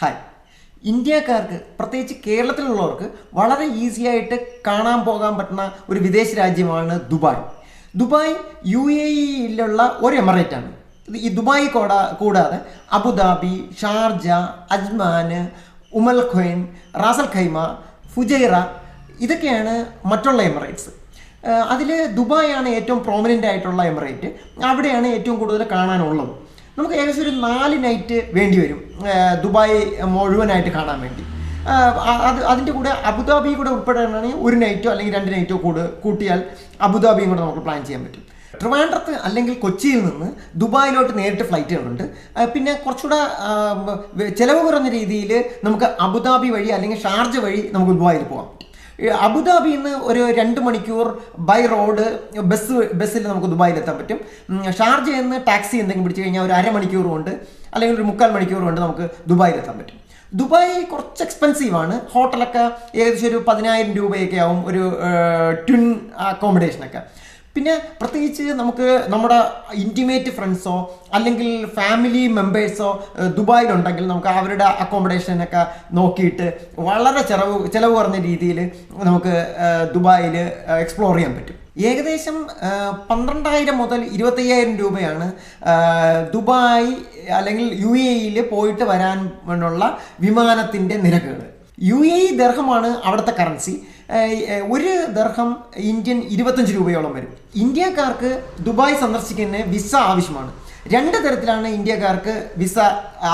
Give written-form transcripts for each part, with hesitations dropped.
Hi. ഇന്ത്യക്കാർക്ക് പ്രത്യേകിച്ച് കേരളത്തിലുള്ളവർക്ക് വളരെ ഈസി ആയിട്ട് കാണാൻ പോകാൻ പറ്റുന്ന ഒരു വിദേശ രാജ്യമാണ് ദുബായ്. ദുബായ് UAE-യിലുള്ള ഒരു എമിറേറ്റ് ആണ്. ഈ ദുബായ് കൂടാതെ Abu Dhabi, Sharjah, Ajman, Umm al Quwain, Ras al Khaimah, Fujairah ഇതൊക്കെയാണ് മറ്റുള്ള എമിറേറ്റ്സ്. അതിൽ ദുബായാണ് ഏറ്റവും പ്രോമിനൻ്റ് ആയിട്ടുള്ള എമിറേറ്റ്. അവിടെയാണ് ഏറ്റവും കൂടുതൽ കാണാനുള്ളത്. നമുക്ക് ഏകദേശം ഒരു 4 നൈറ്റ് വേണ്ടി വരും ദുബായ് മുഴുവനായിട്ട് കാണാൻ വേണ്ടി. അതിൻ്റെ കൂടെ അബുദാബി കൂടെ ഉൾപ്പെടുകയാണെങ്കിൽ 1 നൈറ്റോ അല്ലെങ്കിൽ 2 നൈറ്റോ കൂട്ടിയാൽ അബുദാബിയും കൂടെ നമുക്ക് പ്ലാൻ ചെയ്യാൻ പറ്റും. ട്രിവാൻഡ്രത്ത് അല്ലെങ്കിൽ കൊച്ചിയിൽ നിന്ന് ദുബായിലോട്ട് നേരിട്ട് ഫ്ലൈറ്റുകളുണ്ട്. പിന്നെ കുറച്ചുകൂടെ ചിലവ് കുറഞ്ഞ രീതിയിൽ നമുക്ക് അബുദാബി വഴി അല്ലെങ്കിൽ ഷാർജ വഴി നമുക്ക് ദുബായിൽ പോകാം. അബുദാബിയിൽ നിന്ന് ഒരു 2 മണിക്കൂർ ബൈ റോഡ് ബസ്സിൽ നമുക്ക് ദുബായിലെത്താൻ പറ്റും. ഷാർജയിൽ നിന്ന് ടാക്സി എന്തെങ്കിലും പിടിച്ചു കഴിഞ്ഞാൽ ഒരു 1/2 മണിക്കൂർ കൊണ്ട് അല്ലെങ്കിൽ ഒരു 3/4 മണിക്കൂർ കൊണ്ട് നമുക്ക് ദുബായിലെത്താൻ പറ്റും. ദുബായ് കുറച്ച് എക്സ്പെൻസീവാണ്. ഹോട്ടലൊക്കെ ഏകദേശം ഒരു 10,000 രൂപയൊക്കെ ആവും ഒരു ട്വിൻ അക്കോമഡേഷനൊക്കെ. പിന്നെ പ്രത്യേകിച്ച് നമുക്ക് നമ്മുടെ ഇൻറ്റിമേറ്റ് ഫ്രണ്ട്സോ അല്ലെങ്കിൽ ഫാമിലി മെമ്പേഴ്സോ ദുബായിലുണ്ടെങ്കിൽ നമുക്ക് അവരുടെ അക്കോമഡേഷനൊക്കെ നോക്കിയിട്ട് വളരെ ചിലവ് കുറഞ്ഞ രീതിയിൽ നമുക്ക് ദുബായിൽ എക്സ്പ്ലോർ ചെയ്യാൻ പറ്റും. ഏകദേശം 12,000 മുതൽ 25,000 രൂപയാണ് ദുബായ് അല്ലെങ്കിൽ UAE-യിൽ പോയിട്ട് വരാനുള്ള വിമാനത്തിൻ്റെ നിരക്കുകൾ. UAE ദർഹമാണ് അവിടുത്തെ കറൻസി. 1 ദർഹം ഇന്ത്യൻ 25 രൂപയോളം വരും. ഇന്ത്യക്കാർക്ക് ദുബായ് സന്ദർശിക്കുന്നതിന് വിസ ആവശ്യമാണ്. 2 തരത്തിലാണ് ഇന്ത്യക്കാർക്ക് വിസ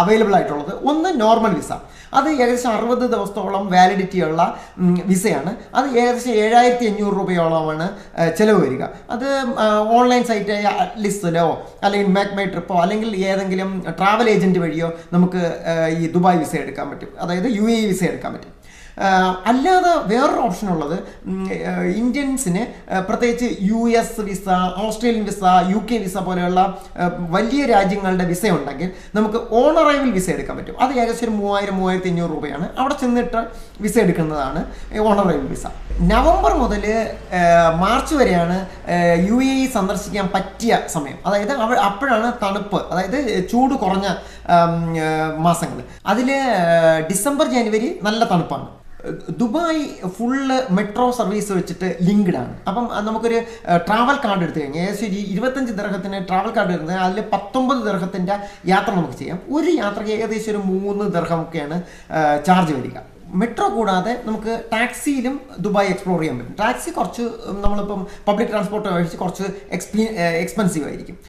അവൈലബിൾ ആയിട്ടുള്ളത്. ഒന്ന് നോർമൽ വിസ, അത് ഏകദേശം 60 ദിവസത്തോളം വാലിഡിറ്റി ഉള്ള വിസയാണ്. അത് ഏകദേശം 7,500 രൂപയോളമാണ് ചിലവ് വരിക. അത് ഓൺലൈൻ സൈറ്റ് ലിസ്റ്റിലോ അല്ലെങ്കിൽ മേക്ക് മൈ ട്രിപ്പോ അല്ലെങ്കിൽ ഏതെങ്കിലും ട്രാവൽ ഏജൻറ്റ് വഴിയോ നമുക്ക് ഈ ദുബായ് വിസ എടുക്കാൻ പറ്റും, അതായത് UAE വിസ എടുക്കാൻ പറ്റും. അല്ലാതെ വേറൊരു ഓപ്ഷൻ ഉള്ളത് ഇന്ത്യൻസിന് പ്രത്യേകിച്ച് US visa, Australian visa, UK visa പോലെയുള്ള വലിയ രാജ്യങ്ങളുടെ വിസ ഉണ്ടെങ്കിൽ നമുക്ക് ഓൺ അറൈവൽ വിസ എടുക്കാൻ പറ്റും. അത് ഏകദേശം 3,000-3,500 രൂപയാണ്. അവിടെ ചെന്നിട്ട് വിസ എടുക്കുന്നതാണ് ഓൺ അറൈവൽ വിസ. നവംബർ മുതൽ മാർച്ച് വരെയാണ് UAE സന്ദർശിക്കാൻ പറ്റിയ സമയം. അതായത് അപ്പോഴാണ് തണുപ്പ്, അതായത് ചൂട് കുറഞ്ഞ മാസങ്ങൾ. അതിൽ ഡിസംബർ, ജനുവരി നല്ല തണുപ്പാണ്. ദുബായ് ഫുള്ള് മെട്രോ സർവീസ് വെച്ചിട്ട് ലിങ്ക്ഡ് ആണ്. അപ്പം നമുക്കൊരു ട്രാവൽ കാർഡ് എടുത്തു കഴിഞ്ഞാൽ ഏകദേശം 25 ദർഹത്തിന് ട്രാവൽ കാർഡ് എടുത്താൽ അതിൽ 19 ദർഹത്തിൻ്റെ യാത്ര നമുക്ക് ചെയ്യാം. ഒരു യാത്രയ്ക്ക് ഏകദേശം ഒരു 3 ദർഹം ഒക്കെയാണ് ചാർജ് വരിക. മെട്രോ കൂടാതെ നമുക്ക് ടാക്സിയിലും ദുബായ് എക്സ്പ്ലോർ ചെയ്യാൻ പറ്റും. ടാക്സി കുറച്ച് നമ്മളിപ്പം പബ്ലിക് ട്രാൻസ്പോർട്ട് കഴിച്ച് കുറച്ച് എക്സ്പെൻസീവ് ആയിരിക്കും.